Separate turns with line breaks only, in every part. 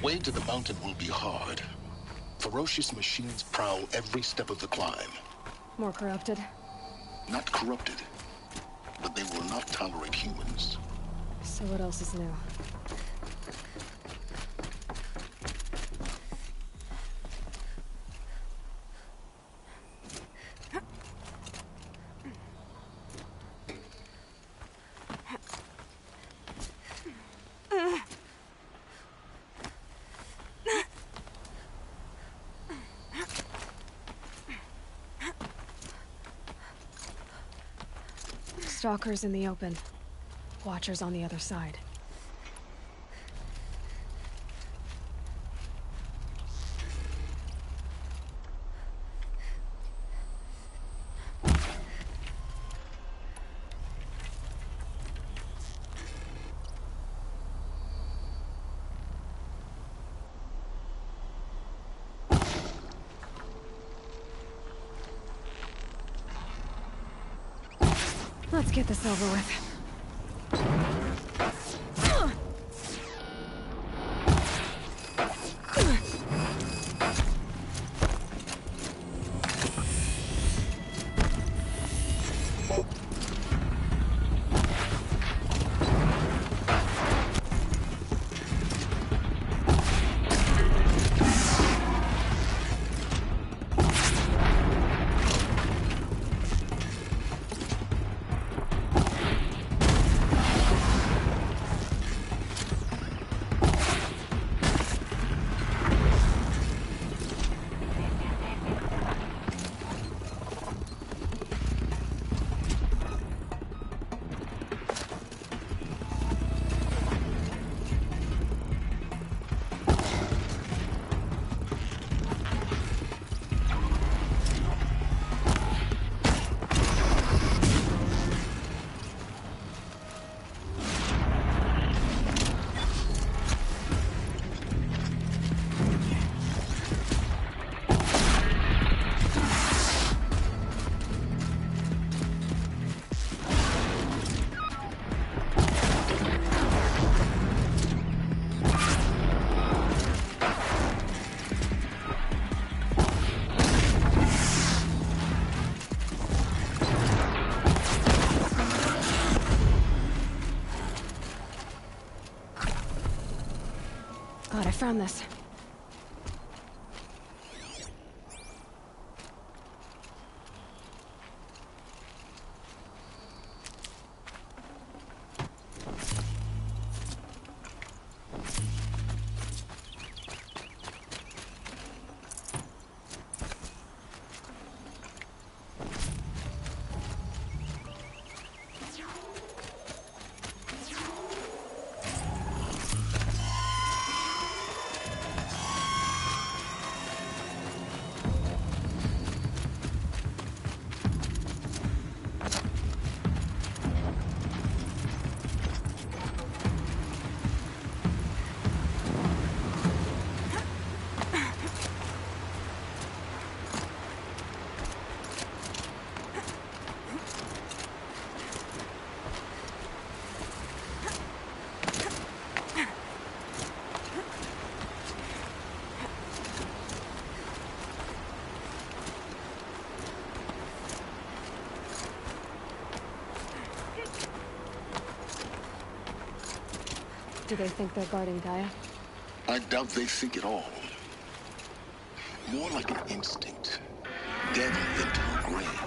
way to the mountain will be hard. Ferocious machines prowl every step of the climb.
More corrupted?
Not corrupted, but they will not tolerate humans.
So what else is new? Stalkers in the open. Watchers on the other side. Let's get this over with. Glad I found this. Do they think they're guarding Gaia?
I doubt they think at all. More like an instinct. Dead into a grave.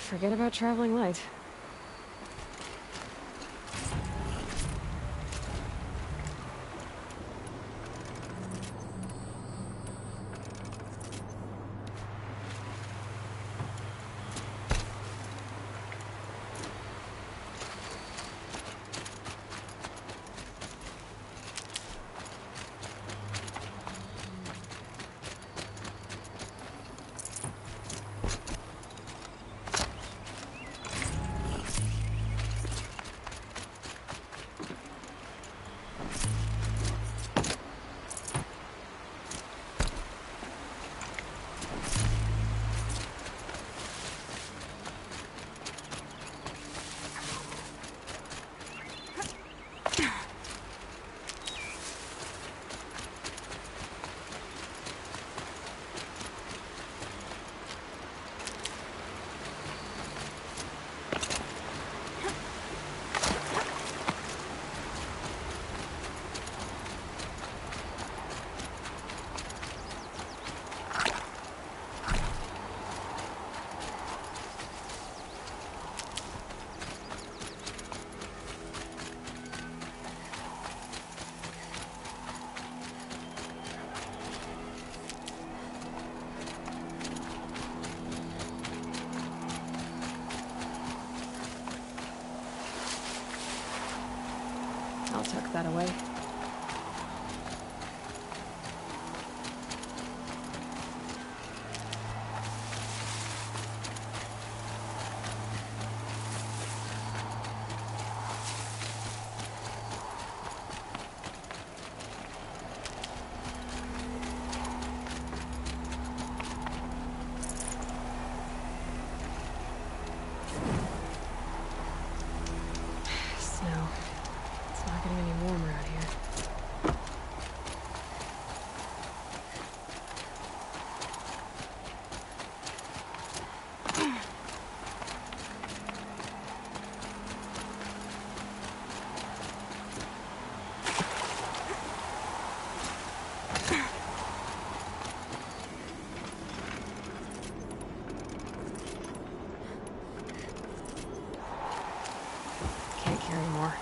Forget about traveling light. I'll tuck that away. Snow. It's not getting any warmer out here. Can't carry more.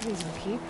These will keep.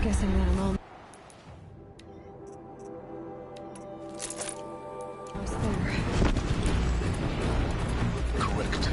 Guessing that I'm all... almost there.
Correct.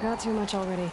Got too much already.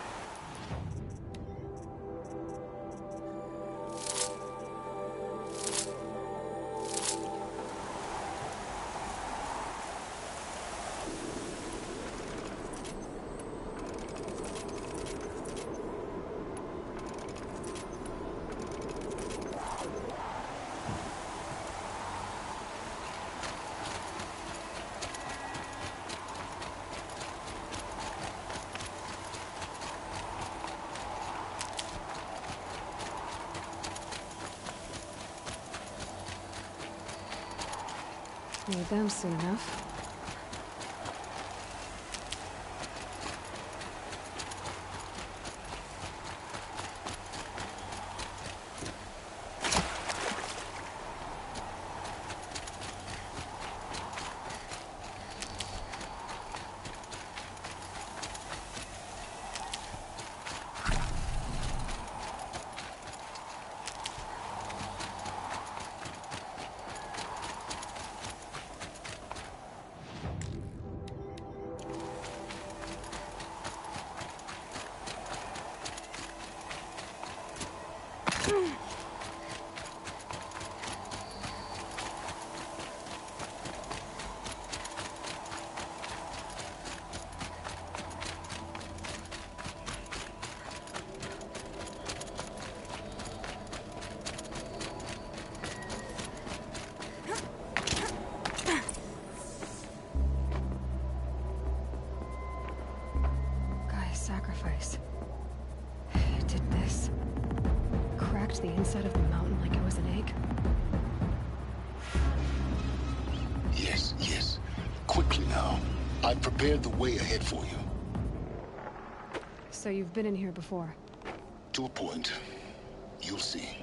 Need them soon enough. Sacrifice. It did this. Cracked the inside of the mountain like it was an egg.
Yes, yes. Quickly now. I've prepared the way ahead for you.
So you've been in here before?
To a point. You'll see.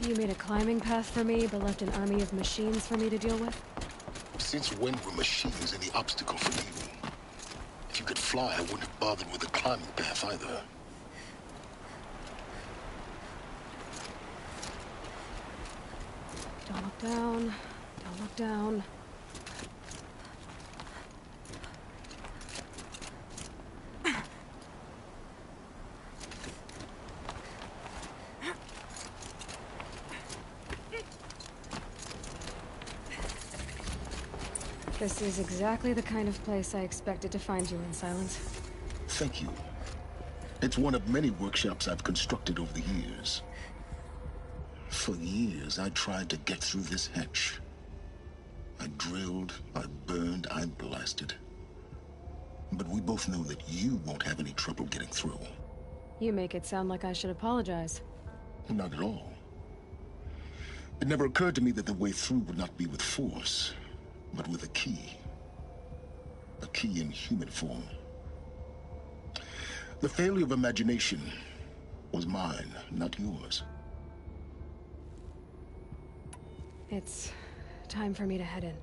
You made a climbing path for me, but left an army of machines for me to deal with?
Since when were machines any obstacle for you? If you could fly, I wouldn't have bothered with a climbing path either.
Don't look down. Don't look down. This is exactly the kind of place I expected to find you in, Silence.
Thank you. It's one of many workshops I've constructed over the years. For years, I tried to get through this hatch. I drilled, I burned, I blasted. But we both know that you won't have any trouble getting through.
You make it sound like I should apologize.
Not at all. It never occurred to me that the way through would not be with force, but with a key. A key in human form. The failure of imagination was mine, not yours.
It's time for me to head in.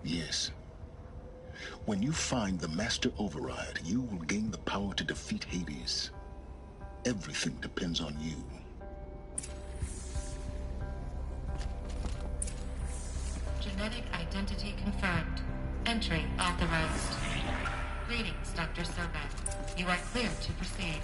Yes. When you find the Master Override, you will gain the power to defeat Hades. Everything depends on you.
Genetic identity confirmed. Entry authorized. Greetings, Dr. Servan. You are clear to proceed.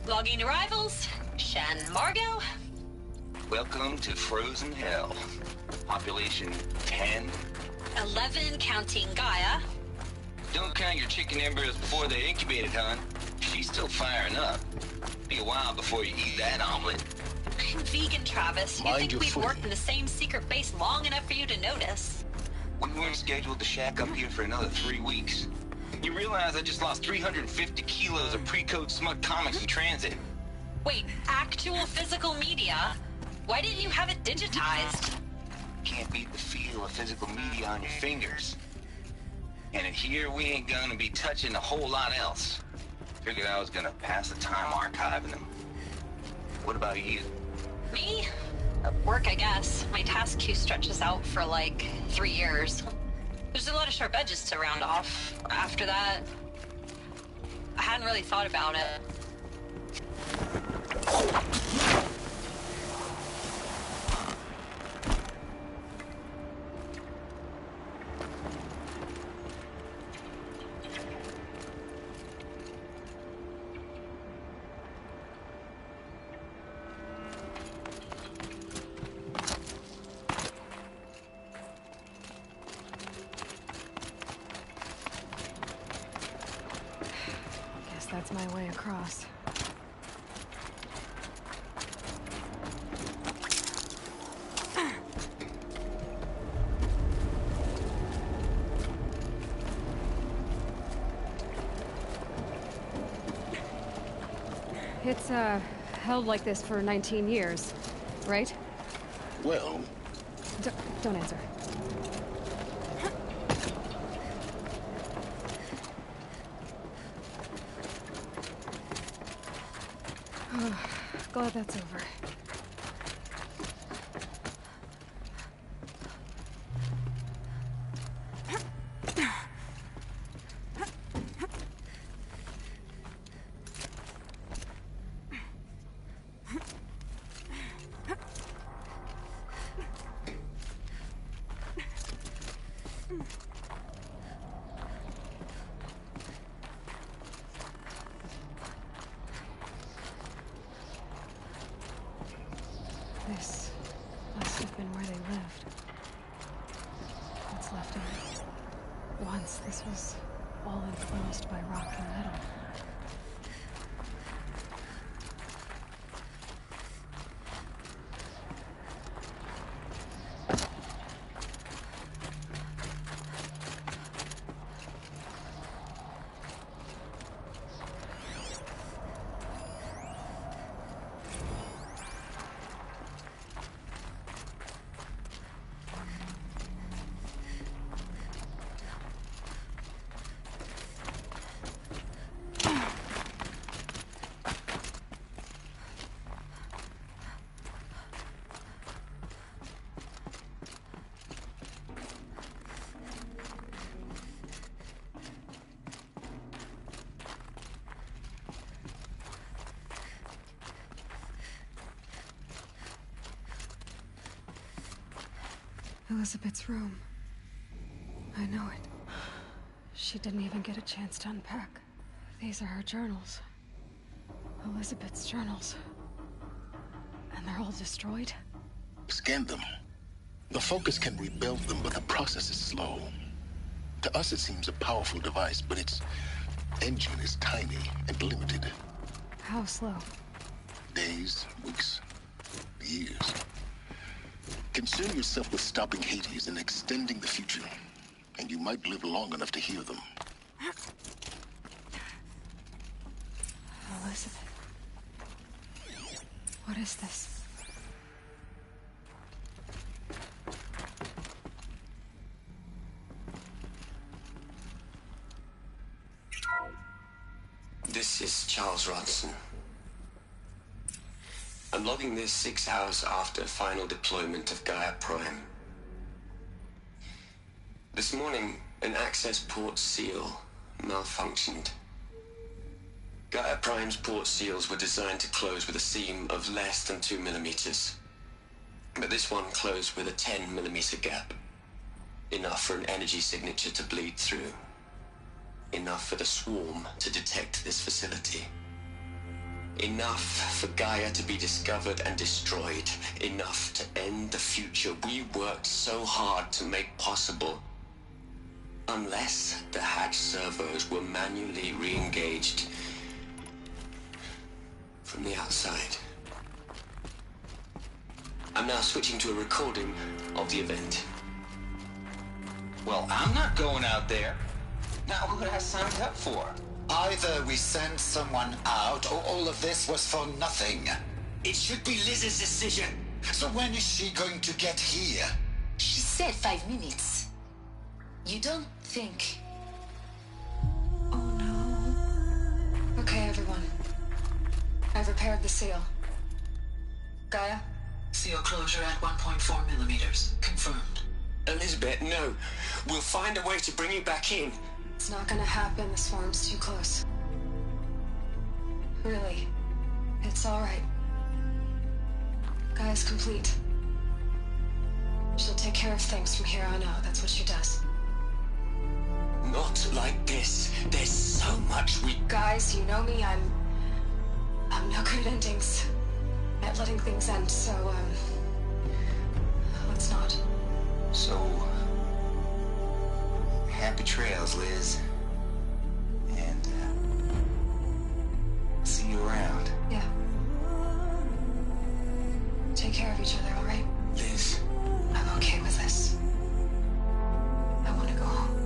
Logging arrivals. Shan Margot.
Welcome to Frozen Hell. Population 10.
11 counting Gaia.
Don't count your chicken embryos before they're incubated, hon. She's still firing up. Be a while before you eat that omelet.
I'm vegan, Travis. You
Mind
think
your
we've
footing.
worked in the same secret base long enough for you to notice?
We weren't scheduled to shack up here for another 3 weeks. You realize I just lost 350 kilos of pre-code smut comics in transit.
Wait, actual physical media? Why didn't you have it digitized?
Can't beat the feel of physical media on your fingers. And in here, we ain't gonna be touching a whole lot else. Figured I was gonna pass the time archiving them. What about you?
Me? Work, I guess. My task queue stretches out for like 3 years. There's a lot of sharp edges to round off. After that, I hadn't really thought about it.
That's my way across. It's, held like this for 19 years, right?
Well...
Don't answer. Glad that's over. This must have been where they lived. What's left of it? Once this was all enclosed by rock and metal. Elizabeth's room. I know it. She didn't even get a chance to unpack. These are her journals. Elizabeth's journals. And they're all destroyed?
Scan them. The Focus can rebuild them, but the process is slow. To us, it seems a powerful device, but its engine is tiny and limited.
How slow?
Days, weeks, years. Concern yourself with stopping Hades and extending the future, and you might live long enough to hear them.
Elizabeth. What is this?
This is Charles Ronson. I'm logging this 6 hours after final deployment of Gaia Prime. This morning, an access port seal malfunctioned. Gaia Prime's port seals were designed to close with a seam of less than 2 millimeters. But this one closed with a 10 millimeter gap. Enough for an energy signature to bleed through. Enough for the swarm to detect this facility. Enough for Gaia to be discovered and destroyed. Enough to end the future we worked so hard to make possible. Unless the hatch servos were manually re-engaged from the outside. I'm now switching to a recording of the event.
Well, I'm not going out there. Now who has signed up for?
Either we send someone out, or all of this was for nothing.
It should be Liz's decision.
So when is she going to get here?
She said 5 minutes. You don't think...
Oh no.
Okay, everyone. I've repaired the seal. Gaia?
Seal closure at 1.4 millimeters. Confirmed.
Elizabeth, no. We'll find a way to bring you back in.
It's not gonna happen. The swarm's too close. Really. It's alright. Gaia's complete. She'll take care of things from here on out. That's what she does.
Not like this. There's so much we...
Guys, you know me. I'm no good at endings. At letting things end, so, let's not.
So, happy trails, Liz. And, see you around.
Yeah. Take care of each other, all right?
Liz.
I'm okay with this. I want to go home.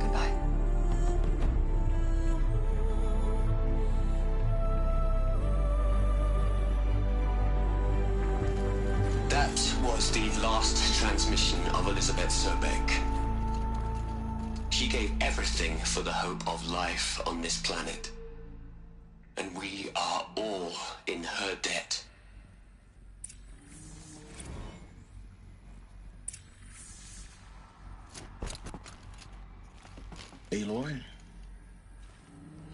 Goodbye.
That was the last transmission of Elizabeth Sobeck. She gave everything for the hope of life on this planet. And we are all in her debt.
Aloy?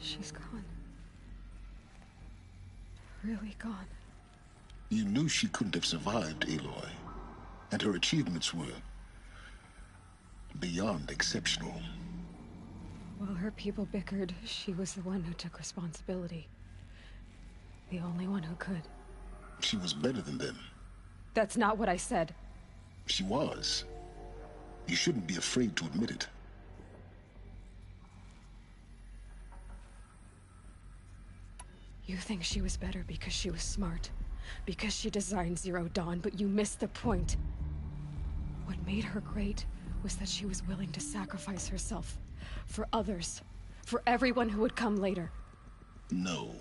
She's gone. Really gone.
You knew she couldn't have survived, Aloy. And her achievements were beyond exceptional.
While her people bickered, she was the one who took responsibility. The only one who could.
She was better than them.
That's not what I said.
She was. You shouldn't be afraid to admit it.
You think she was better because she was smart, because she designed Zero Dawn, but you missed the point. What made her great was that she was willing to sacrifice herself for others, for everyone who would come later.
No.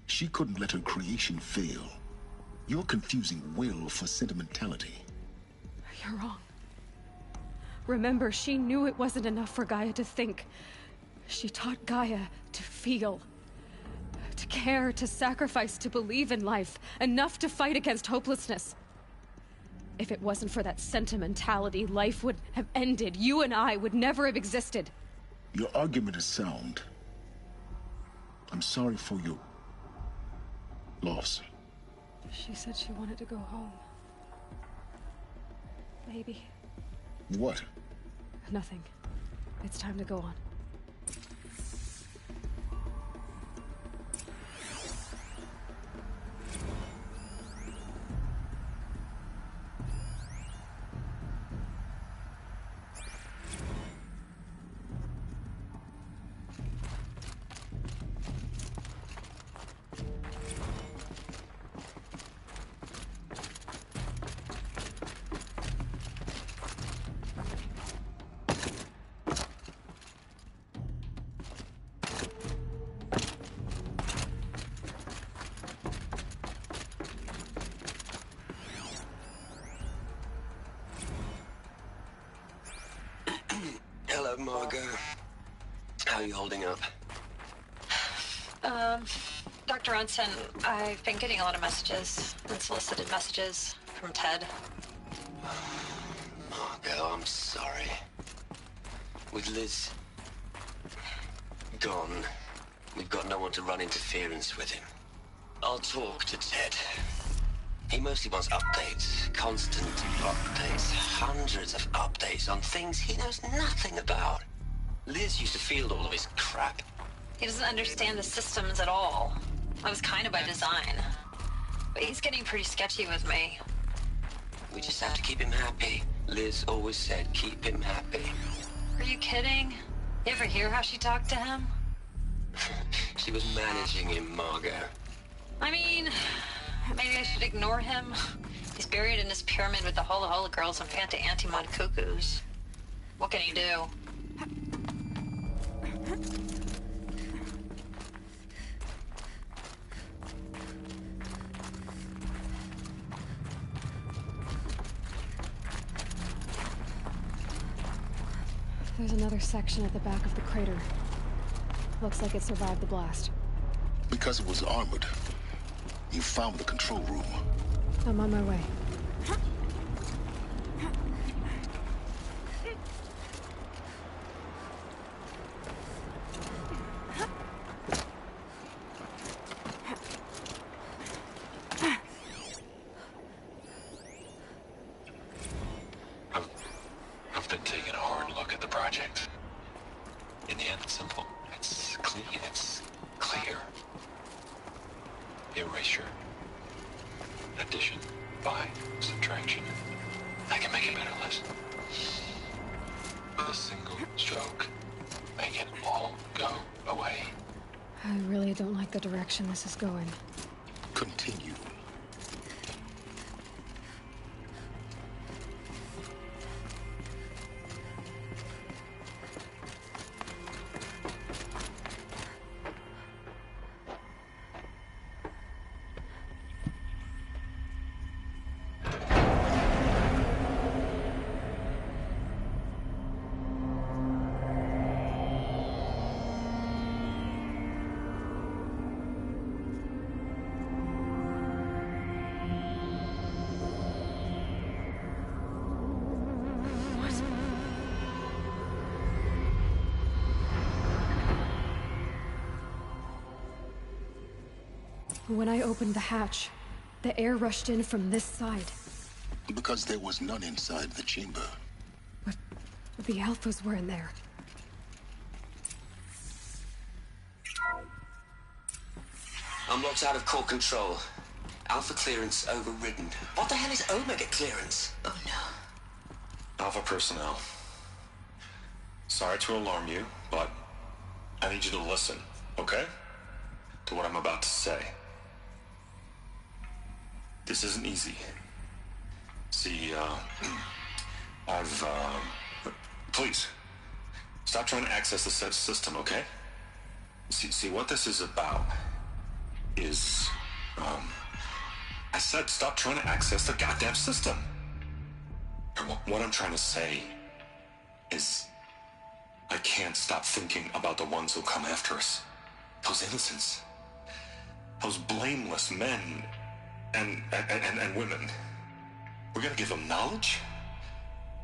She couldn't let her creation fail. You're confusing will for sentimentality.
You're wrong. Remember, she knew it wasn't enough for Gaia to think. She taught Gaia to feel. To care, to sacrifice, to believe in life. Enough to fight against hopelessness. If it wasn't for that sentimentality, life would have ended. You and I would never have existed.
Your argument is sound. I'm sorry for your loss.
She said she wanted to go home. Maybe.
What?
Nothing. It's time to go on.
Hello, Margot. How are you holding up?
Dr. Ronson, I've been getting a lot of messages, unsolicited messages from Ted.
Margot, I'm sorry. With Liz gone, we've got no one to run interference with him. I'll talk to Ted. He mostly wants updates, constant updates, hundreds of updates on things he knows nothing about. Liz used to field all of his crap.
He doesn't understand the systems at all. That was kind of by design. But he's getting pretty sketchy with me.
We just have to keep him happy. Liz always said keep him happy.
Are you kidding? You ever hear how she talked to him?
She was managing him, Margot.
I mean, maybe I should ignore him. He's buried in his pyramid with the Hola Hola girls and Fanta Antimod cuckoos. What can he do?
There's another section at the back of the crater. Looks like it survived the blast.
Because it was armored. You found the control room.
I'm on my way.
I've been taking a hard look at the project. In the end, it's simple. It's clean. It's clear. Erasure. Addition. By. Subtraction. I can make a better list. With a single stroke. Make it all go away.
I really don't like the direction this is going.
Continue.
When I opened the hatch, the air rushed in from this side.
Because there was none inside the chamber.
But the Alphas were in there.
Unlocked out of core control. Alpha clearance overridden. What the hell is Omega clearance?
Oh no.
Alpha personnel. Sorry to alarm you, but I need you to listen, okay? To what I'm about to say. This isn't easy. See, please, stop trying to access the system, okay? See, what this is about is, I said stop trying to access the goddamn system. What I'm trying to say is, I can't stop thinking about the ones who come after us. Those innocents. Those blameless men and women. We're gonna give them knowledge?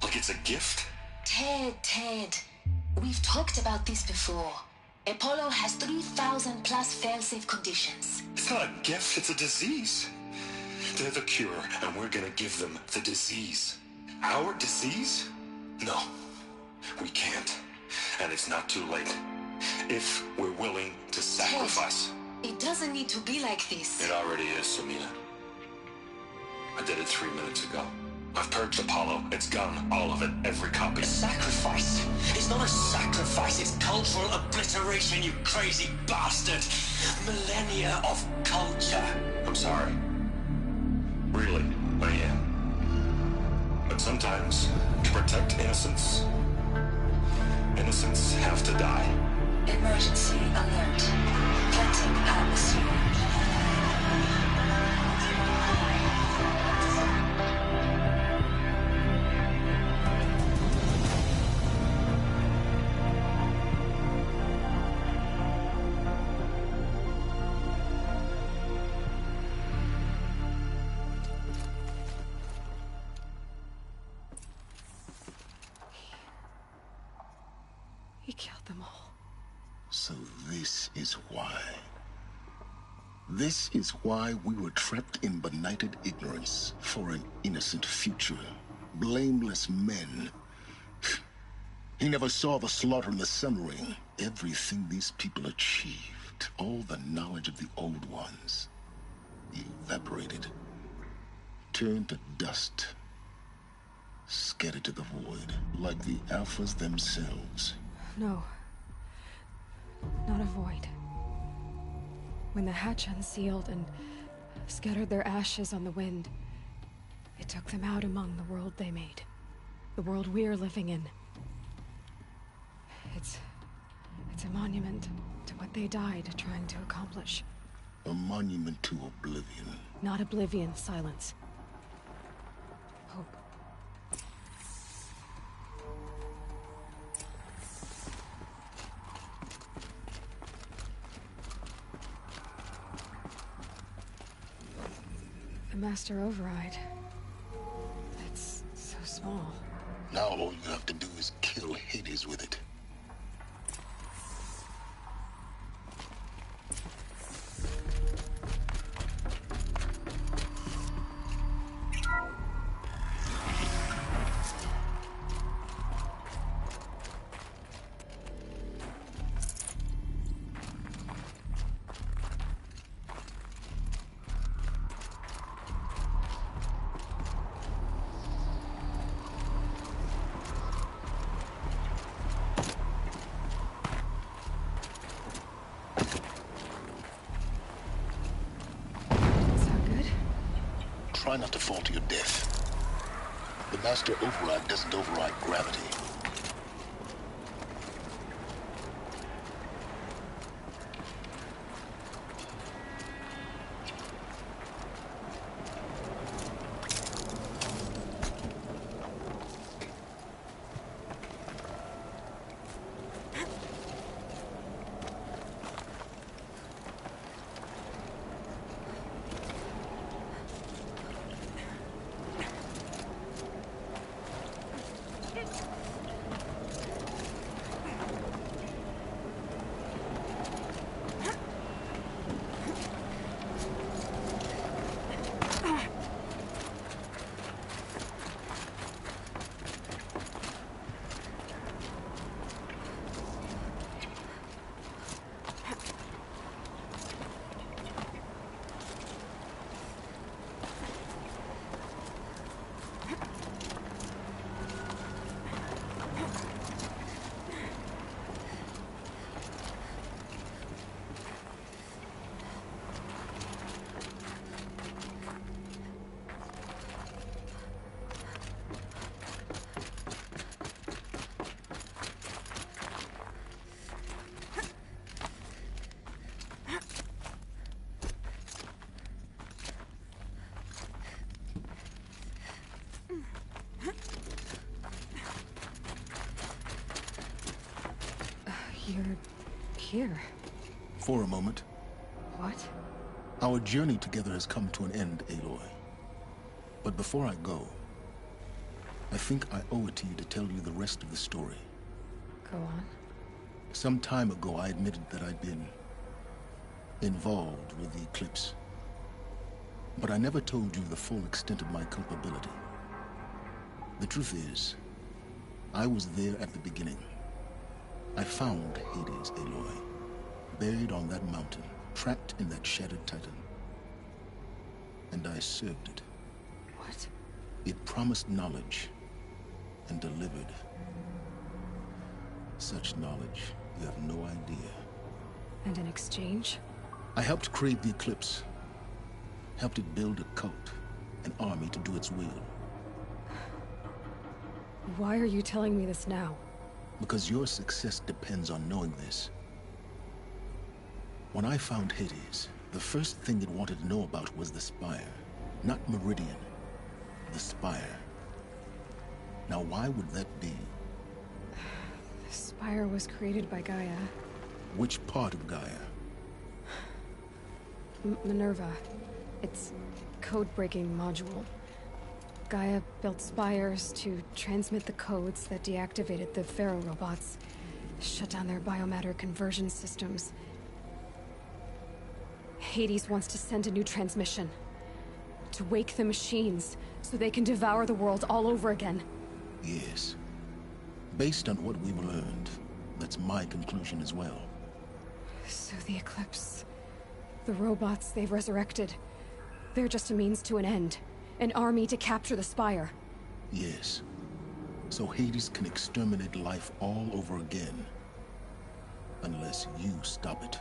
Like it's a gift?
Ted. We've talked about this before. Apollo has 3,000 plus fail-safe conditions.
It's not a gift, it's a disease. They're the cure, and we're gonna give them the disease. Our disease? No, we can't. And it's not too late. If we're willing to sacrifice.
Ted, it doesn't need to be like this.
It already is, Samina. I did it 3 minutes ago. I've purged Apollo. It's gone. All of it. Every copy.
A sacrifice? It's not a sacrifice. It's cultural obliteration, you crazy bastard. Millennia of culture.
I'm sorry. Really, I am. But sometimes, to protect innocence, innocents have to die.
Emergency alert. Planting atmosphere.
He killed them all.
So this is why. This is why we were trapped in benighted ignorance for an innocent future. Blameless men. He never saw the slaughter in the Sun Ring. Everything these people achieved, all the knowledge of the old ones, evaporated, turned to dust, scattered to the void, like the Alphas themselves.
No. Not a void. When the hatch unsealed and scattered their ashes on the wind, it took them out among the world they made. The world we're living in. It's a monument to what they died trying to accomplish.
A monument to oblivion.
Not oblivion, silence. Hope. The Master Override. small.
Now all you have to do is kill Hades with it. Try not to fall to your death. The Master Override doesn't override gravity.
You're here.
For a moment.
What?
Our journey together has come to an end, Aloy. But before I go, I think I owe it to you to tell you the rest of the story.
Go on.
Some time ago, I admitted that I'd been involved with the Eclipse. But I never told you the full extent of my culpability. The truth is, I was there at the beginning. I found Hades, Aloy, buried on that mountain, trapped in that shattered titan. And I served it.
What?
It promised knowledge and delivered such knowledge you have no idea.
And in exchange?
I helped create the Eclipse. Helped it build a cult, an army to do its will.
Why are you telling me this now?
Because your success depends on knowing this. When I found Hades, the first thing it wanted to know about was the Spire. Not Meridian. The Spire. Now why would that be?
The Spire was created by Gaia.
Which part of Gaia?
Minerva. Its code-breaking module. Gaia built spires to transmit the codes that deactivated the Pharaoh robots, shut down their biomatter conversion systems. Hades wants to send a new transmission. To wake the machines, so they can devour the world all over again.
Yes. Based on what we've learned, that's my conclusion as well.
So the Eclipse... the robots they've resurrected... they're just a means to an end. An army to capture the Spire.
Yes. So Hades can exterminate life all over again. Unless you stop it.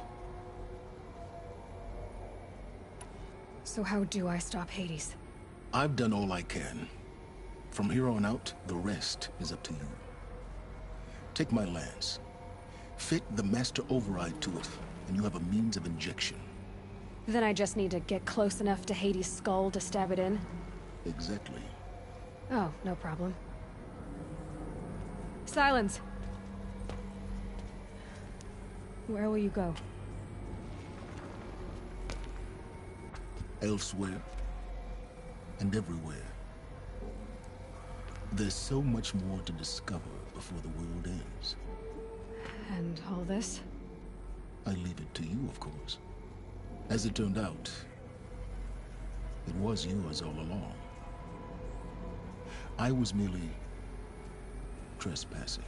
So how do I stop Hades?
I've done all I can. From here on out, the rest is up to you. Take my lance. Fit the Master Override to it, and you have a means of injection.
Then I just need to get close enough to Hades' skull to stab it in?
Exactly.
Oh, no problem. Silence! Where will you go?
Elsewhere. And everywhere. There's so much more to discover before the world ends.
And all this?
I leave it to you, of course. As it turned out, it was yours all along. I was merely trespassing.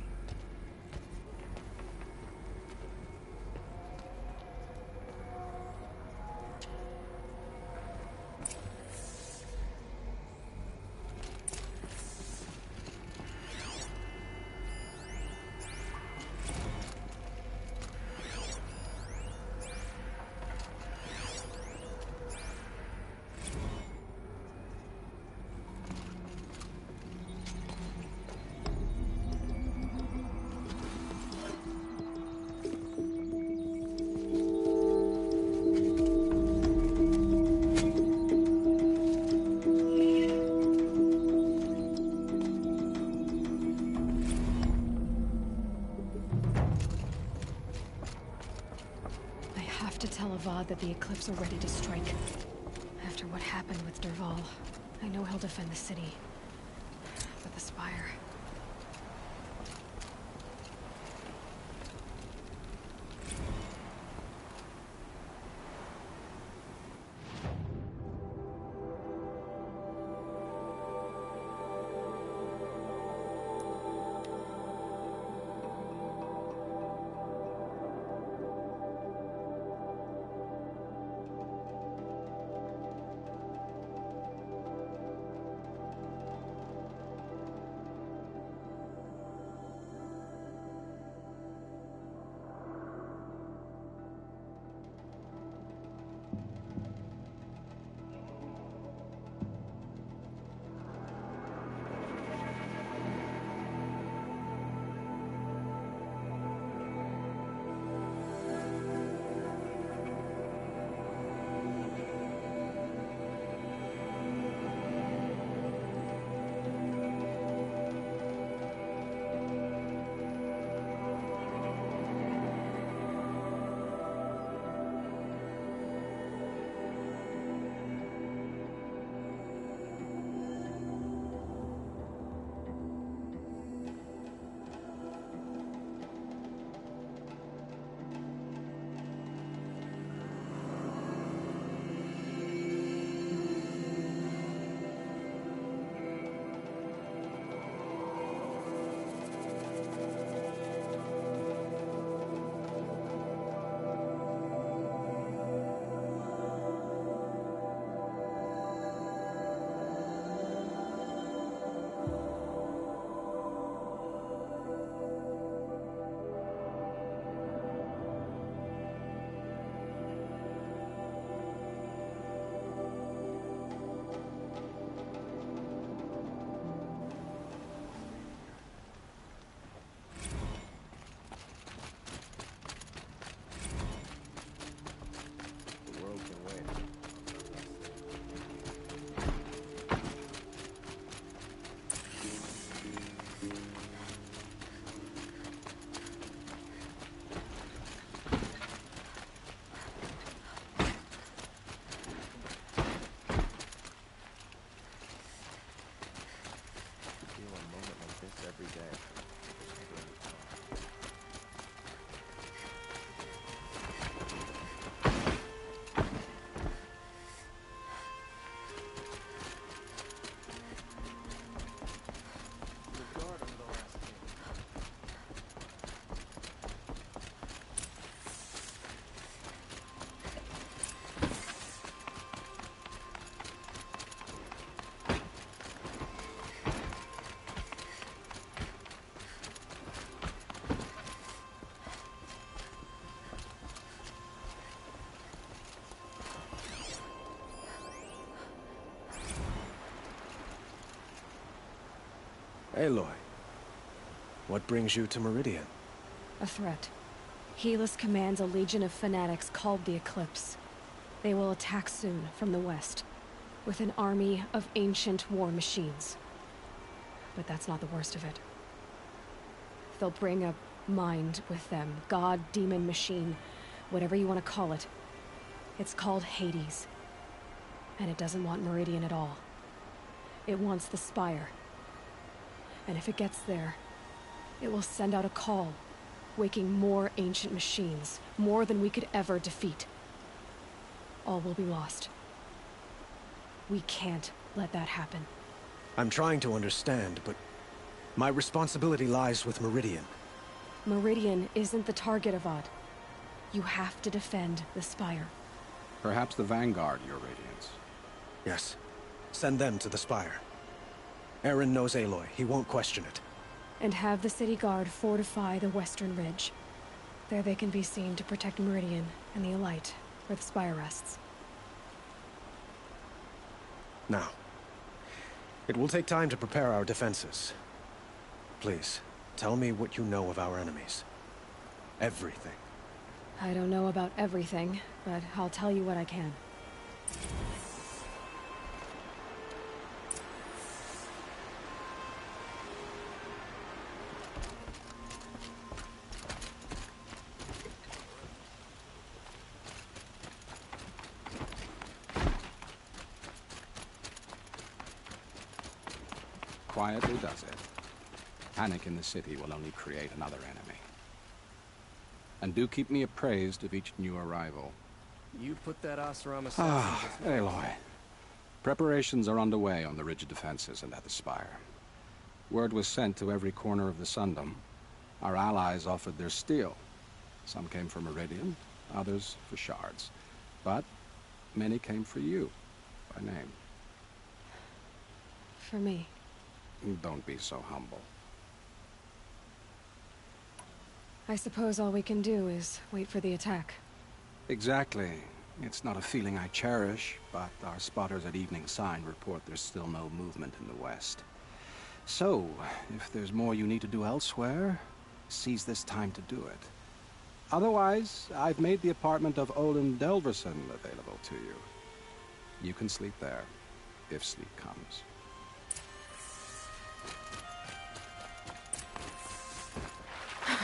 That the Eclipse are ready to strike. After what happened with Derval, I know he'll defend the city. But the Spire...
Aloy, what brings you to Meridian?
A threat. Helis commands a legion of fanatics called the Eclipse. They will attack soon from the west, with an army of ancient war machines. But that's not the worst of it. They'll bring a mind with them, god, demon, machine, whatever you want to call it. It's called Hades. And it doesn't want Meridian at all. It wants the Spire. And if it gets there, it will send out a call, waking more ancient machines, more than we could ever defeat. All will be lost. We can't let that happen.
I'm trying to understand, but my responsibility lies with Meridian.
Meridian isn't the target, Avad. You have to defend the Spire.
Perhaps the Vanguard, Your Radiance.
Yes. Send them to the Spire. Aaron knows Aloy. He won't question it.
And have the City Guard fortify the Western Ridge. There they can be seen to protect Meridian and the Elite, where the Spire rests.
Now, it will take time to prepare our defenses. Please, tell me what you know of our enemies. Everything.
I don't know about everything, but I'll tell you what I can.
Quietly does it. Panic in the city will only create another enemy. And do keep me appraised of each new arrival.
You put that Oseram
Aloy. Preparations are underway on the ridge defenses and at the Spire. Word was sent to every corner of the Sundom. Our allies offered their steel. Some came for Meridian, others for shards. But many came for you, by name.
For me.
Don't be so humble.
I suppose all we can do is wait for the attack.
Exactly. It's not a feeling I cherish, but our spotters at Evening Sign report there's still no movement in the west. So, if there's more you need to do elsewhere, seize this time to do it. Otherwise, I've made the apartment of Olin Delverson available to you. You can sleep there, if sleep comes.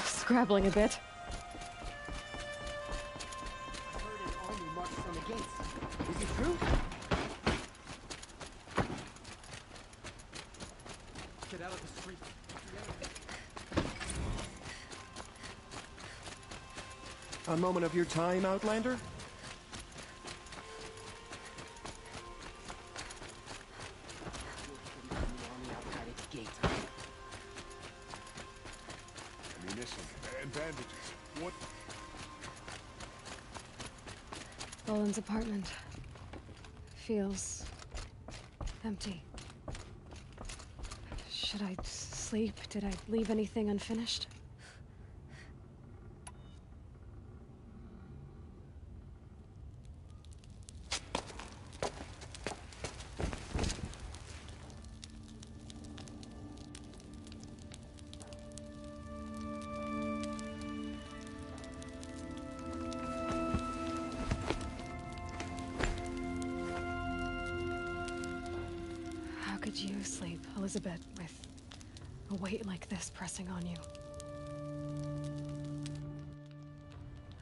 Scrabbling a bit.
I heard an army marched on the gates. Is it true? Get out of the street.
A moment of your time, Outlander?
And bandages. What?
Olin's apartment feels empty. Should I sleep? Did I leave anything unfinished? Could you sleep, Elizabeth, with a weight like this pressing on you?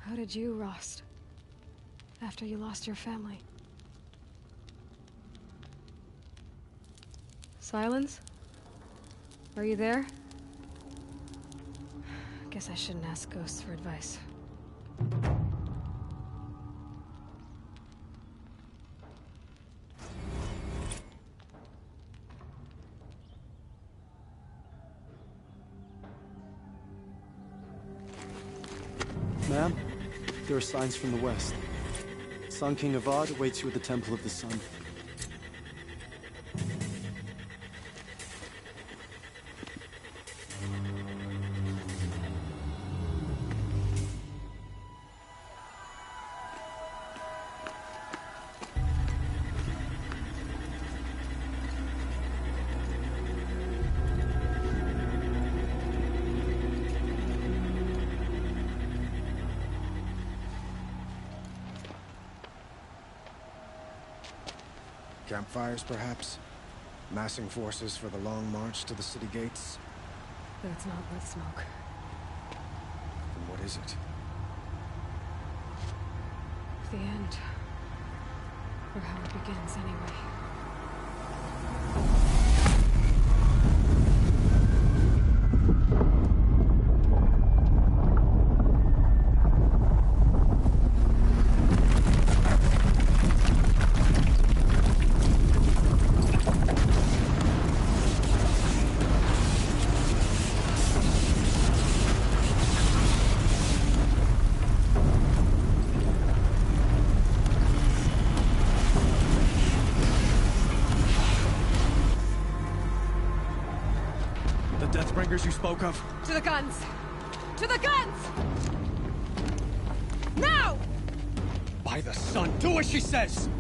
How did you, Rost, after you lost your family? Silence? Are you there? Guess I shouldn't ask ghosts for advice.
Ma'am, there are signs from the west. Sun King Avad awaits you at the Temple of the Sun.
Campfires, perhaps? Massing forces for the long march to the city gates?
That's not blood smoke.
Then what is it?
The end. Or how it begins, anyway.
Deathbringers you spoke of?
To the guns! To the guns! Now!
By the sun, do as she says!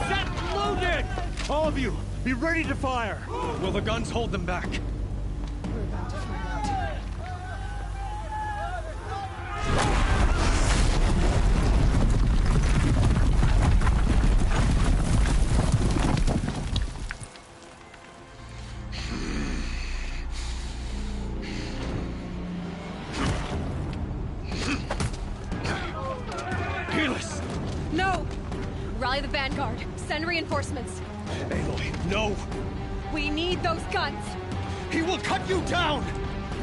Set loaded! All of you, be ready to fire! Will the guns hold them back?
We're about to find out. No! Rally the vanguard. Send reinforcements.
Aloy, no!
We need those guns!
He will cut you down!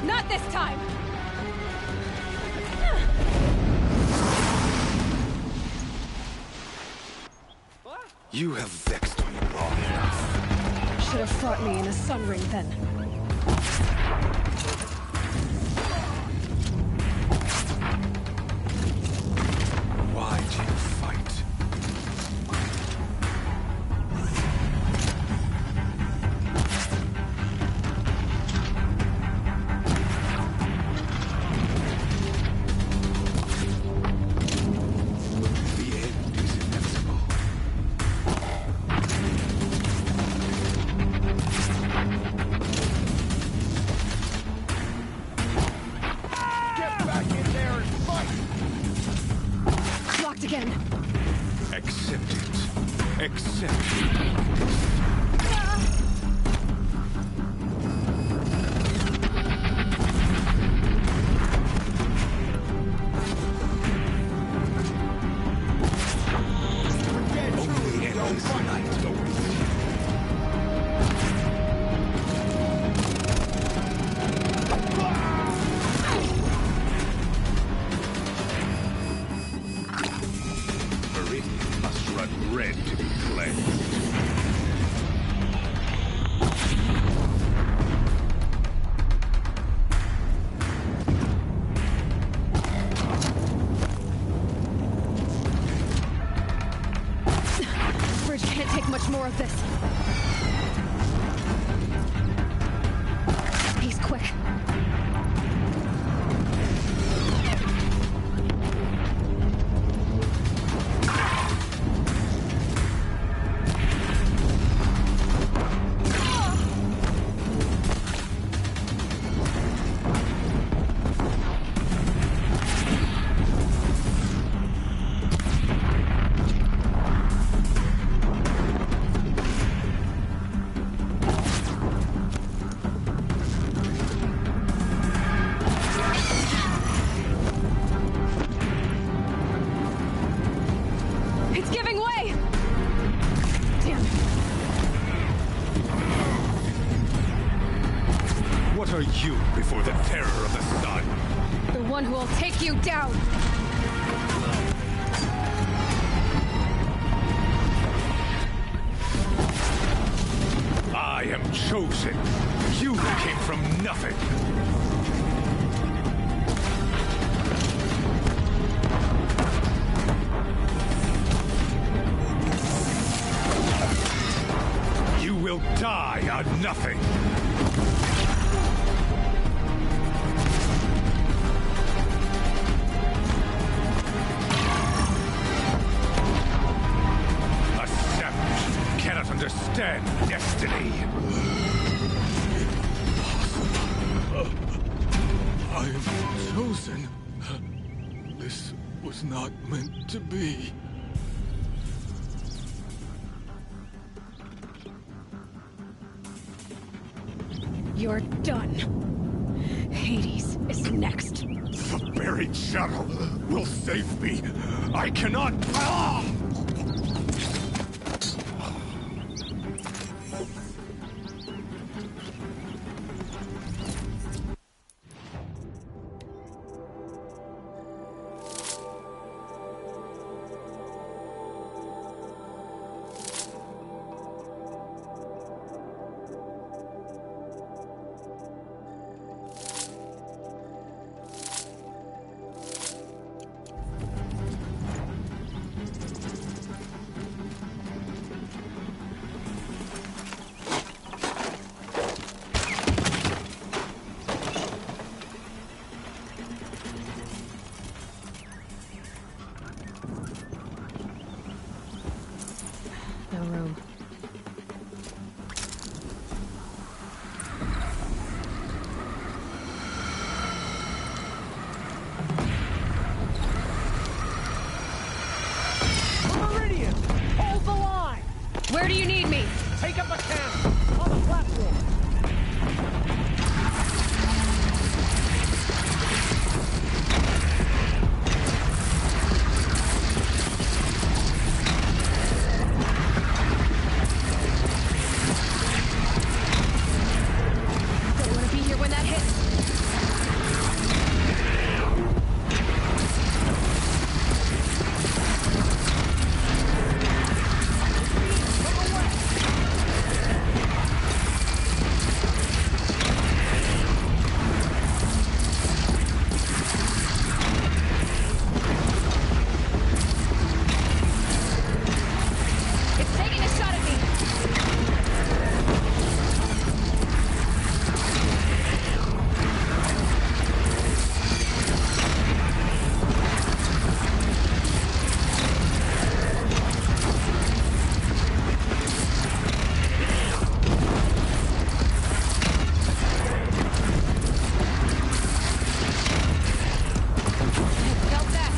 Not this time!
You have vexed me long enough.
Should have fought me in a sun ring then.
Why do you fight? The end is inevitable. Get back in there and fight!
Locked again.
Accept it. Accept it. Only enemies unite, don't we? Meridian must run red to be cleansed.
Bridge can't take much more of this. He's quick. It's giving way! Damn it.
What are you before the terror of the sun?
The one who will take you down!
I am chosen. You came from nothing. You will die on nothing. A savage cannot understand destiny.
I am chosen. This was not meant to be.
You're done. Hades is next.
The buried shuttle will save me. I cannot. Ah!
No room.
Meridian! Hold the line!
Where do you need me?
Take up a cannon! On the platform!
Don't want to be here when that hits. It's taking a shot at me. Felt that.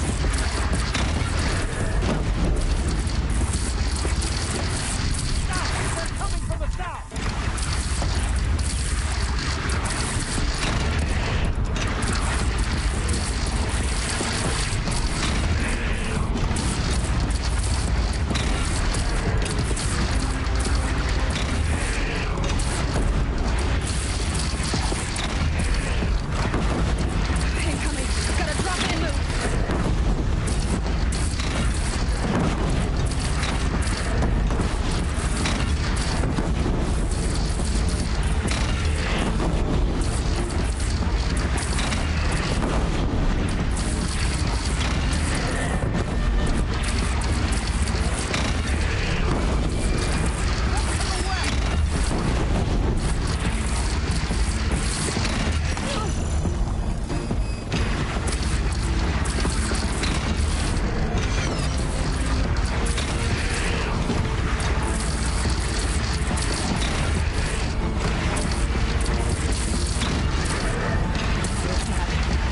They're coming from the south!
Incoming. Gotta drop it and move.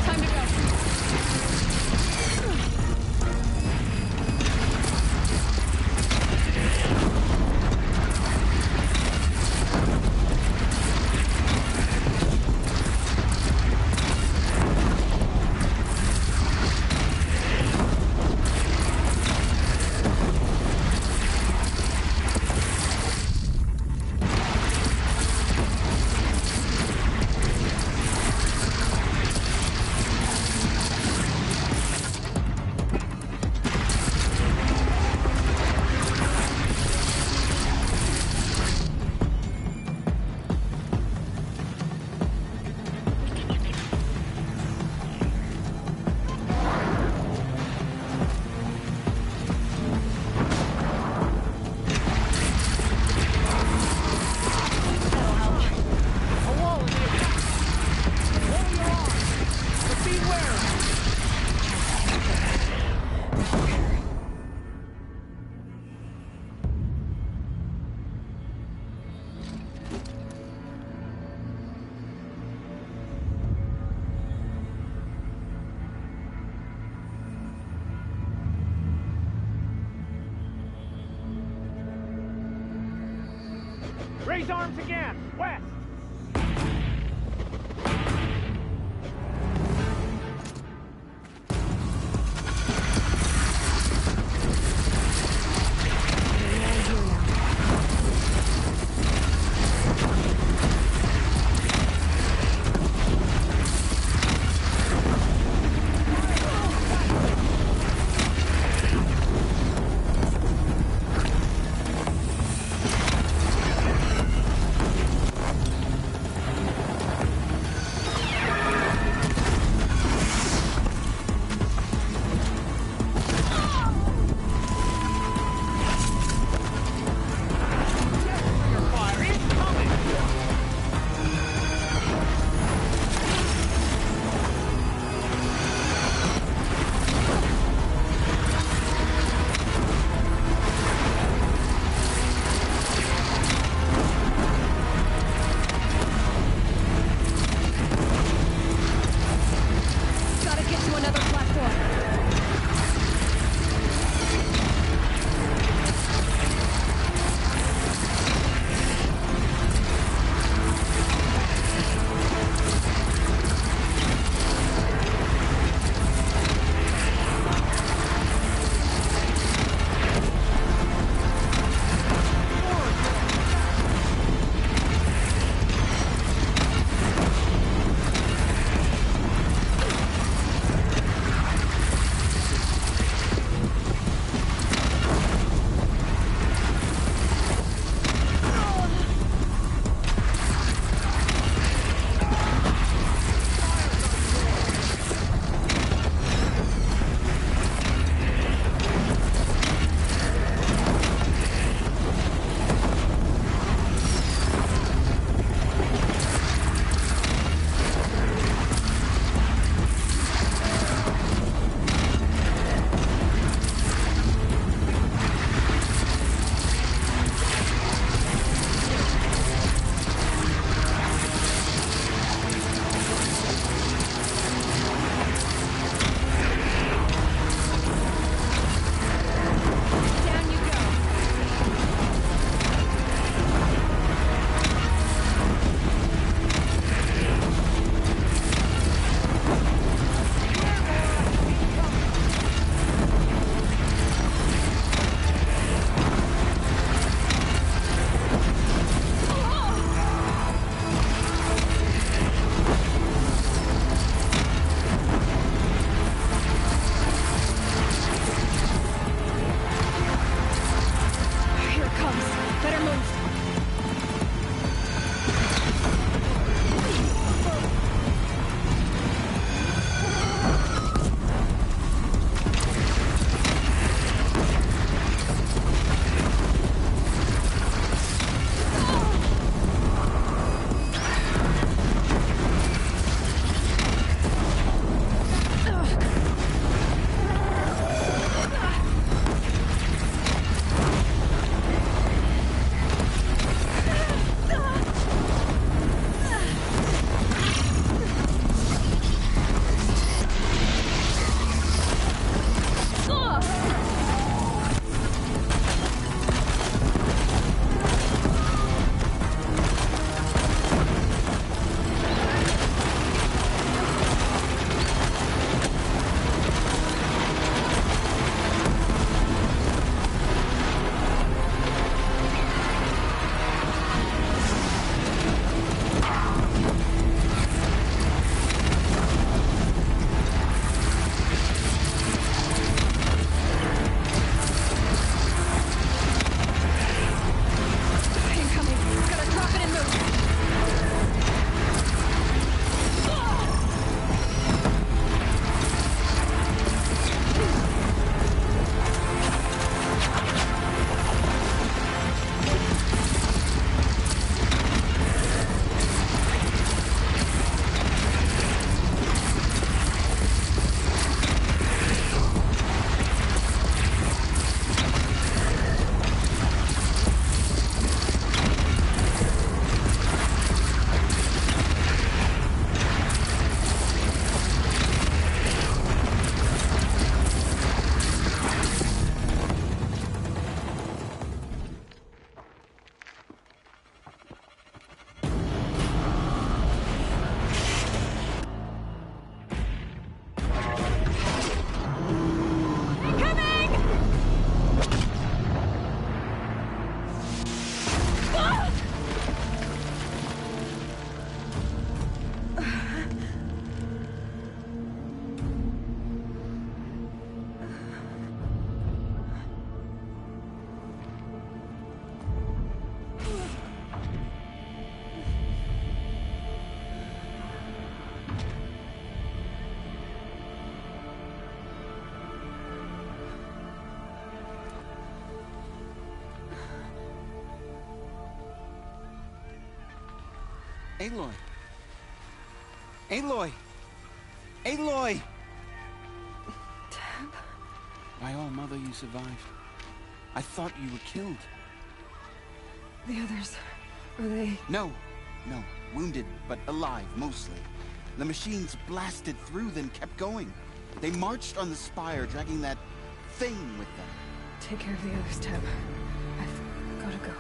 Time to go. That'll help.
A wall in the attack! Hold your arms! But beware! Raise arms again! West!
Better move.
Aloy! Aloy! Aloy!
Deb?
By all, Mother, you survived. I thought you were killed.
The others, are they...
No. Wounded, but alive, mostly. The machines blasted through, then kept going. They marched on the spire, dragging that thing with them.
Take care of the others, Deb. I've gotta go.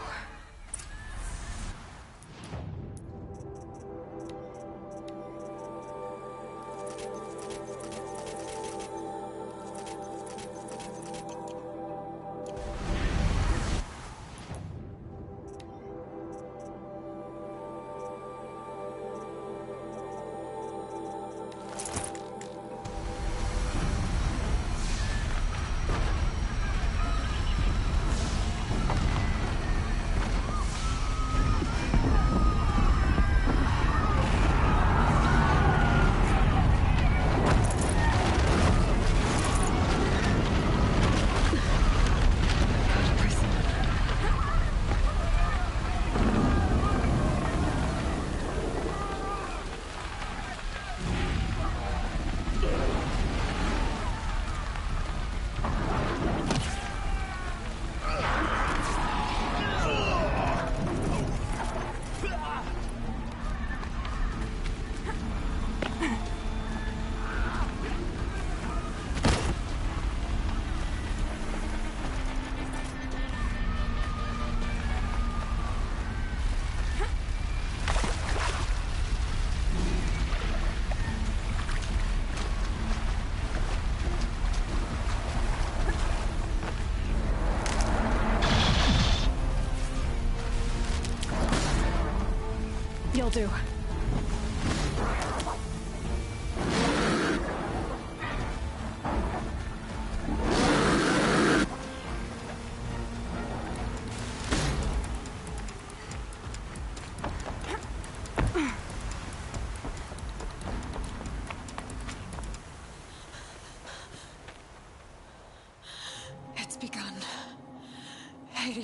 You'll do.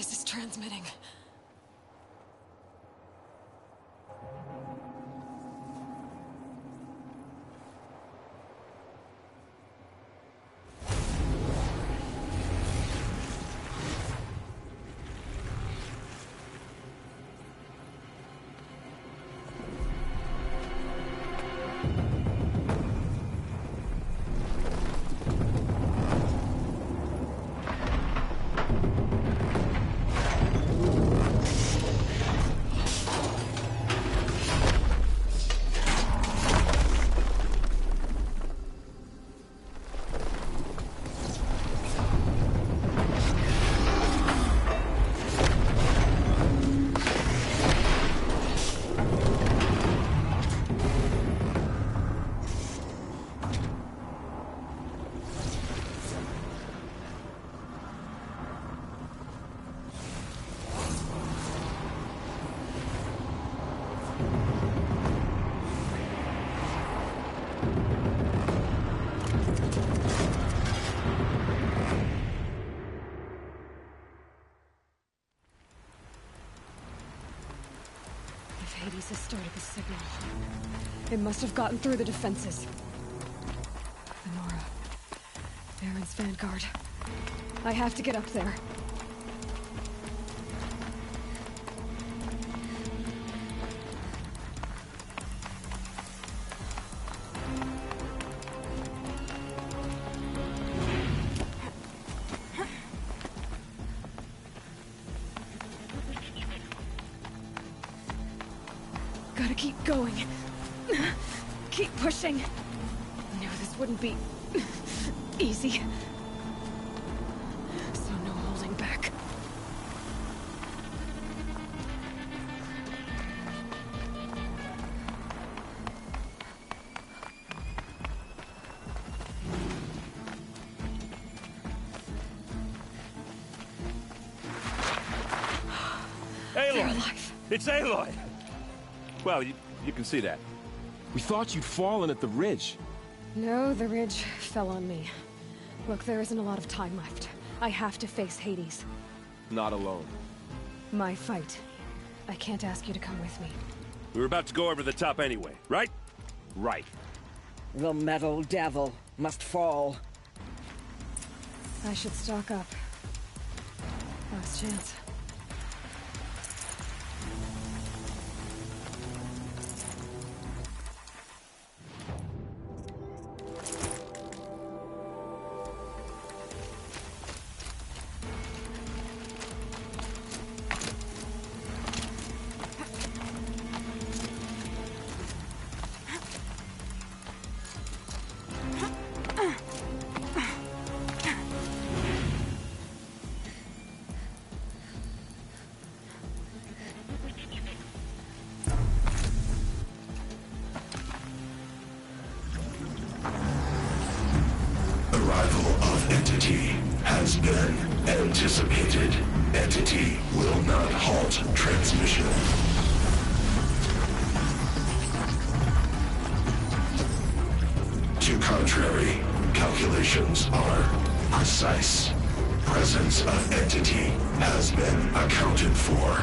Hades is transmitting. Hades has started the signal. It must have gotten through the defenses. Lenora. Baron's vanguard. I have to get up there. Gotta keep going. Keep pushing. I knew this wouldn't be easy. So no holding back.
Aloy! It's Aloy! Well, you can see that. We thought you'd fallen at the ridge.
No, the ridge fell on me. Look, there isn't a lot of time left. I have to face Hades.
Not alone.
My fight. I can't ask you to come with me.
We were about to go over the top anyway, right? Right.
The metal devil must fall.
I should stock up. Last chance.
Has been anticipated. Entity will not halt transmission. To contrary, calculations are precise. Presence of entity has been accounted for.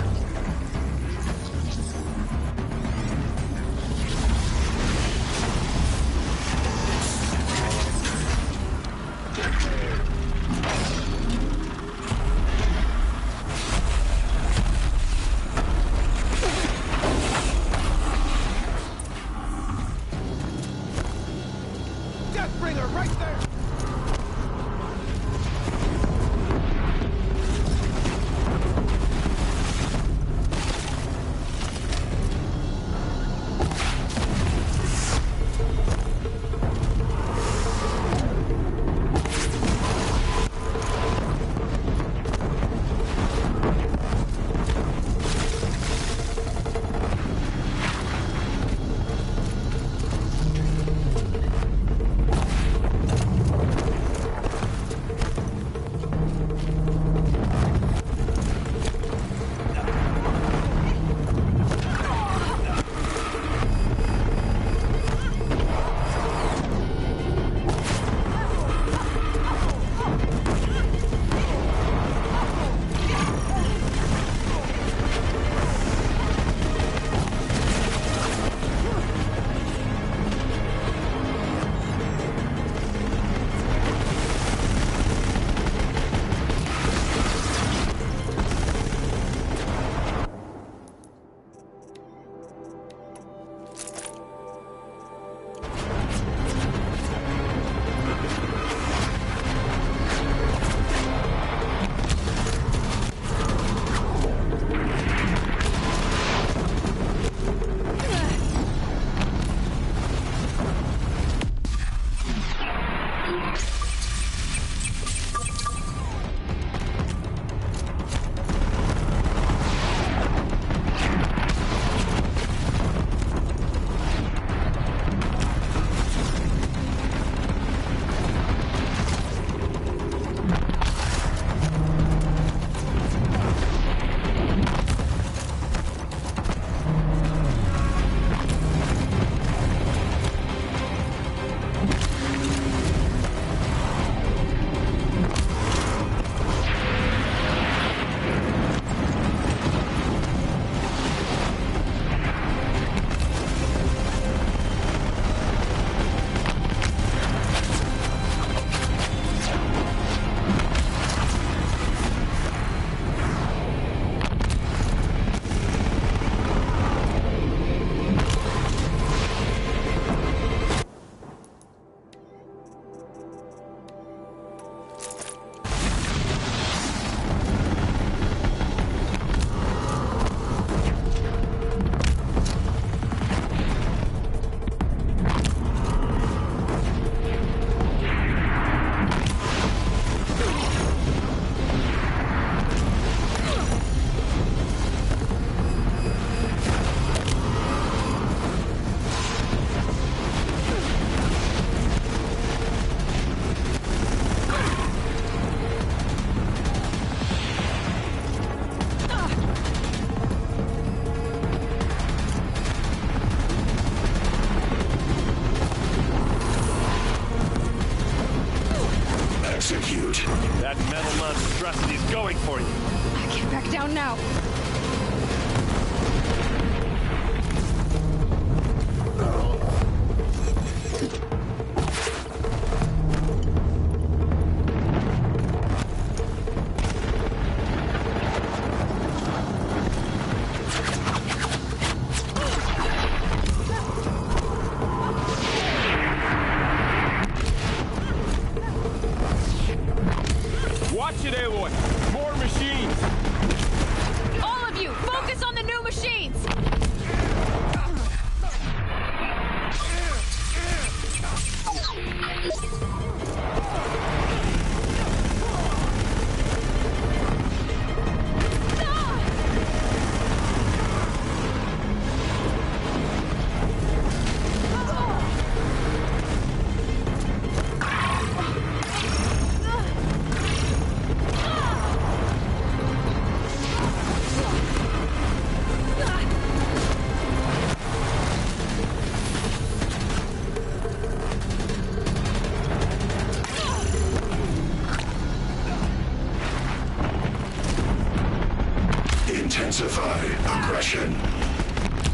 Intensify aggression.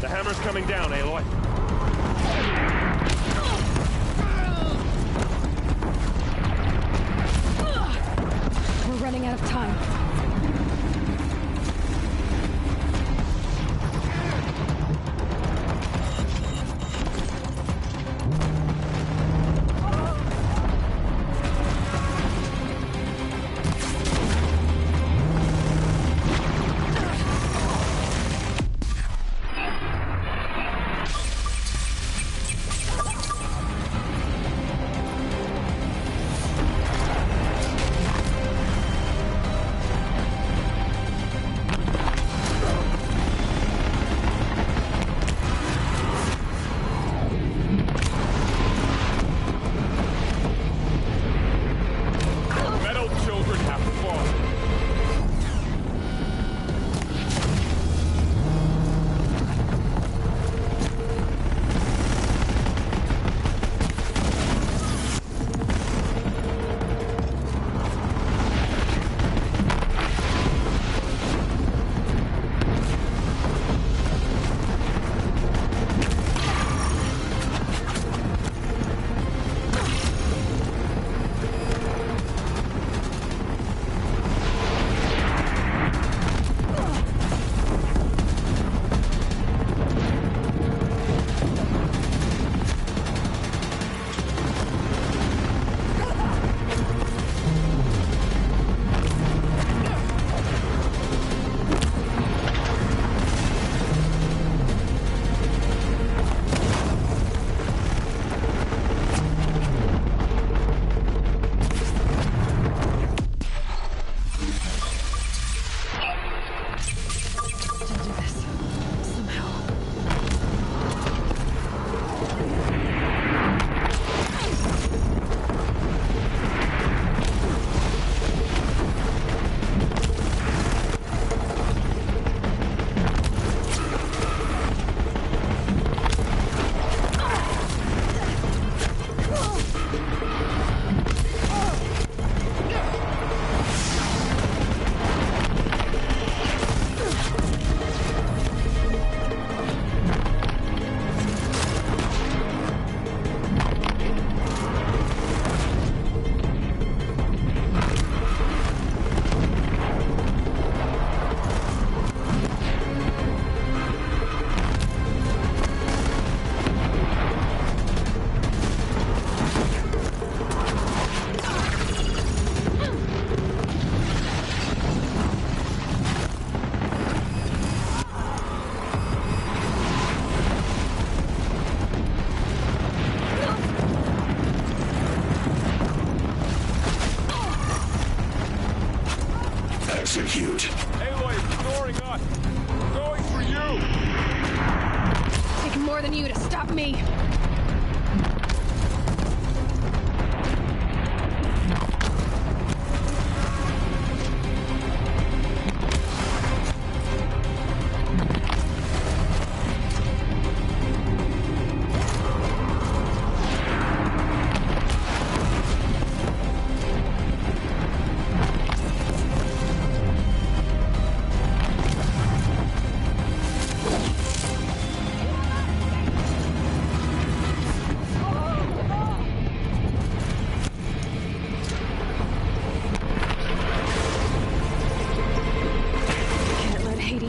The hammer's coming down, Aloy.
We're running out of time.
Execute.
Aloy is ignoring us. We're going for you.
Take more than you to stop me.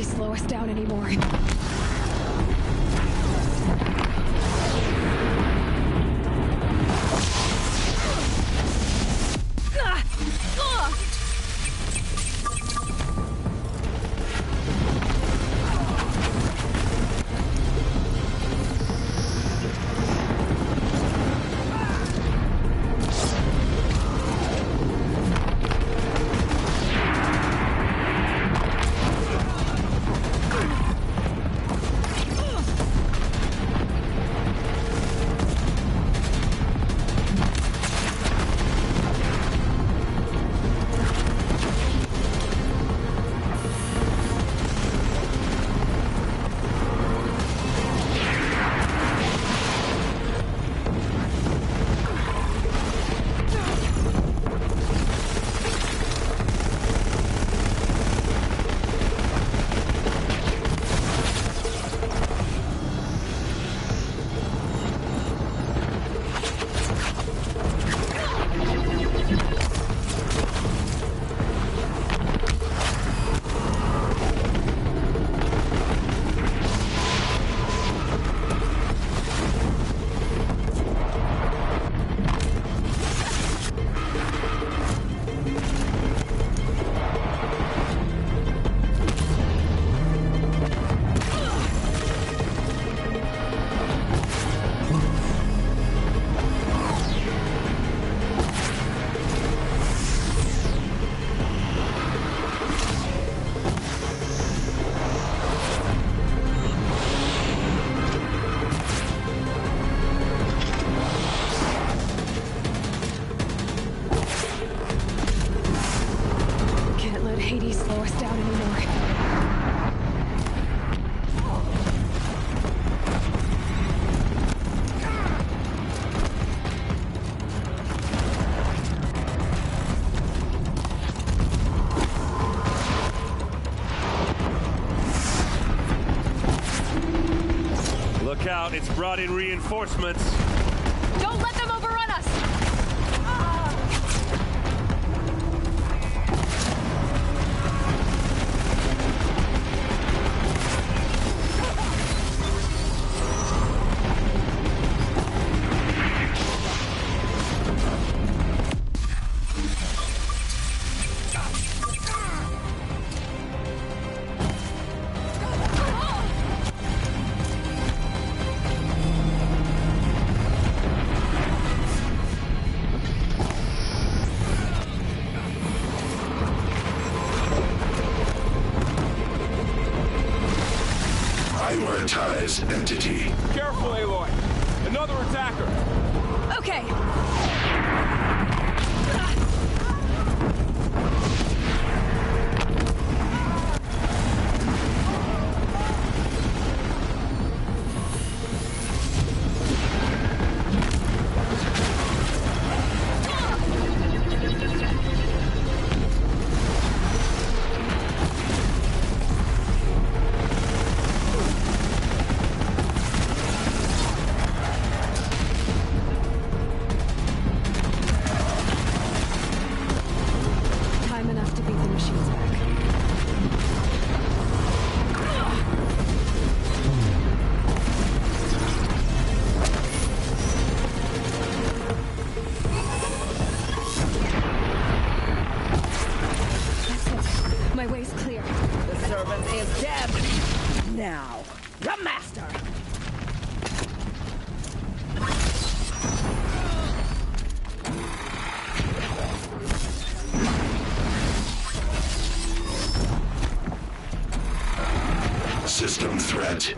Slow us down anymore.
look out. It's brought in reinforcements.
Don't let them overrun us!
Prioritize entity.
Careful, Aloy. Another attacker.
Okay. My way's clear.
The servant is dead. Now, the master.
System threat.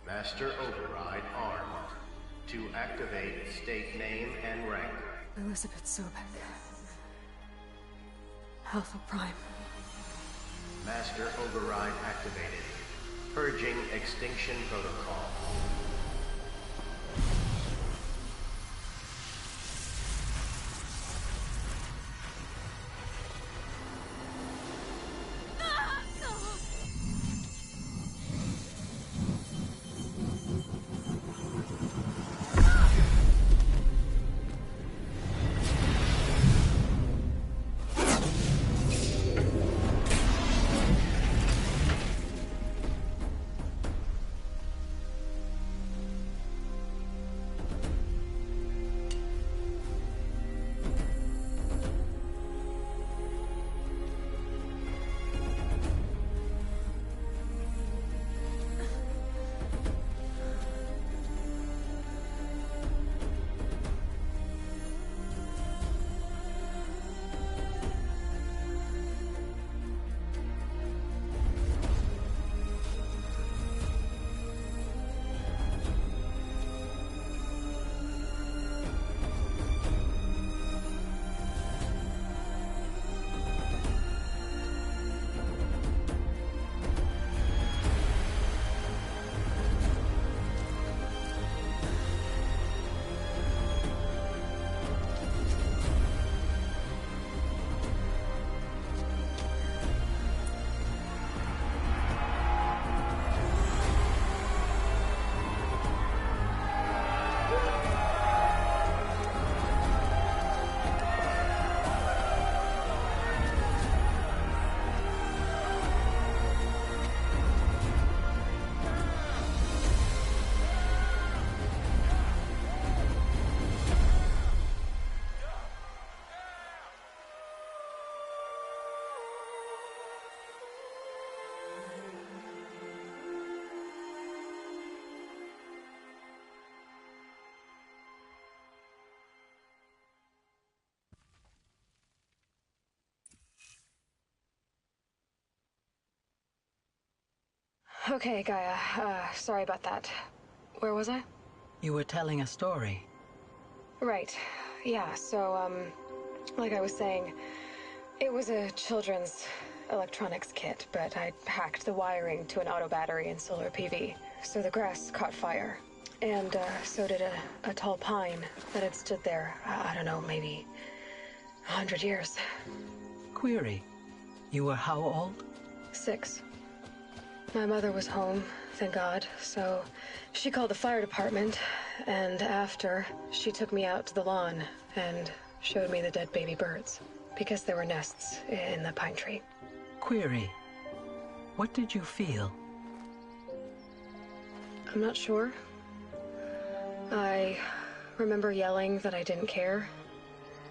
Master Override armed. To activate, state name and rank.
Elizabeth Sobek. Alpha Prime.
Master Override activated. Purging extinction protocol.
Okay, Gaia. Sorry about that. Where was I?
You were telling a story.
Right. Yeah, so, like I was saying, it was a children's electronics kit, but I hacked the wiring to an auto battery and solar PV. So the grass caught fire. And, so did a tall pine that had stood there, I don't know, maybe 100 years.
Query. You were how old?
6. My mother was home, thank God, so she called the fire department, and after, she took me out to the lawn and showed me the dead baby birds, because there were nests in the pine tree.
Query. What did you feel?
I'm not sure. I remember yelling that I didn't care,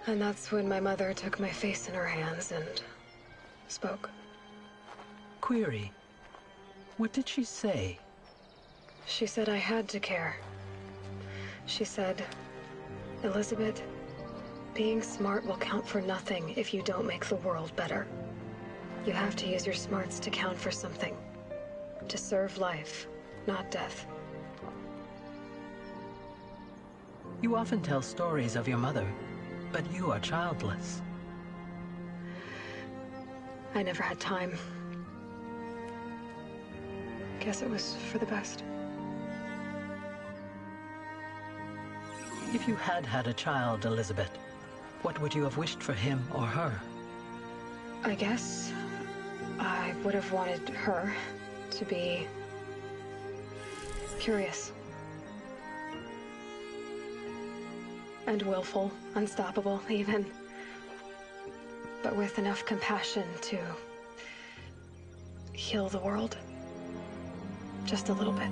and that's when my mother took my face in her hands and spoke.
Query. What did she say?
She said I had to care. She said, Elizabeth, being smart will count for nothing if you don't make the world better. You have to use your smarts to count for something. To serve life, not death.
You often tell stories of your mother, but you are childless.
I never had time. Guess it was for the best.
If you had had a child, Elizabeth, what would you have wished for him or her?
I guess I would have wanted her to be curious. And willful, unstoppable, even. But with enough compassion to heal the world. Just a little bit.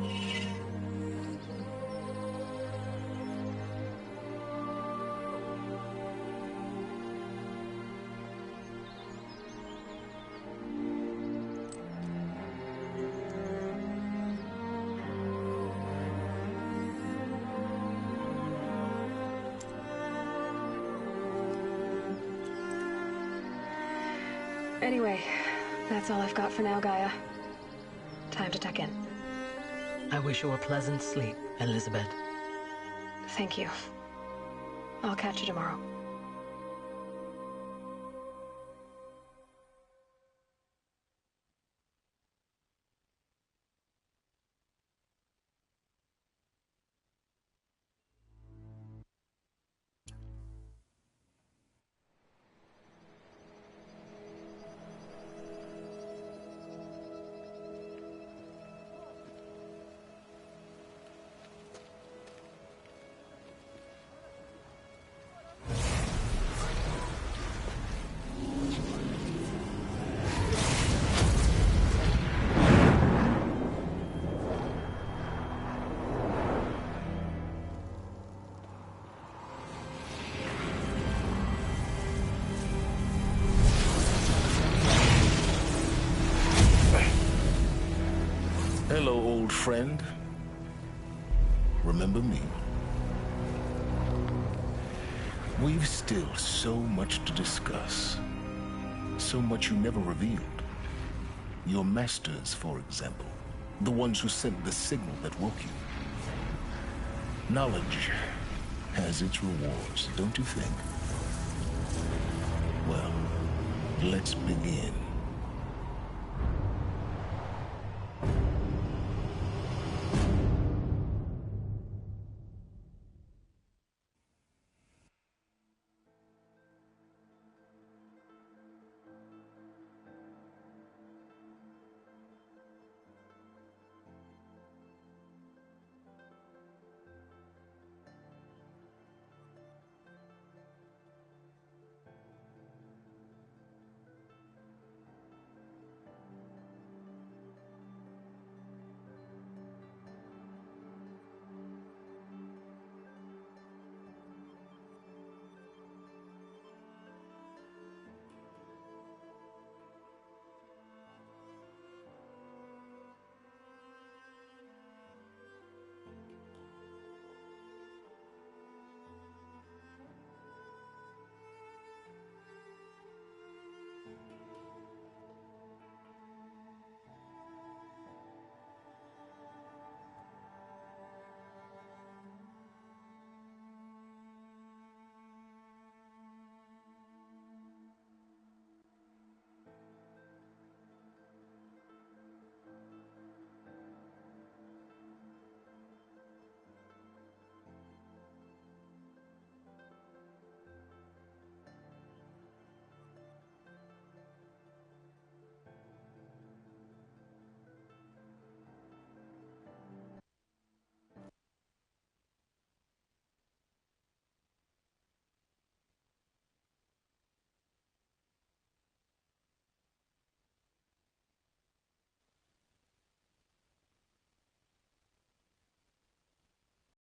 Anyway, that's all I've got for now, Gaia. Time to tuck in.
I wish you a pleasant sleep, Elizabeth.
Thank you. I'll catch you tomorrow.
Hello, old friend. Remember me? We've still so much to discuss. So much you never revealed. Your masters, for example. The ones who sent the signal that woke you. Knowledge has its rewards, don't you think? Well, let's begin.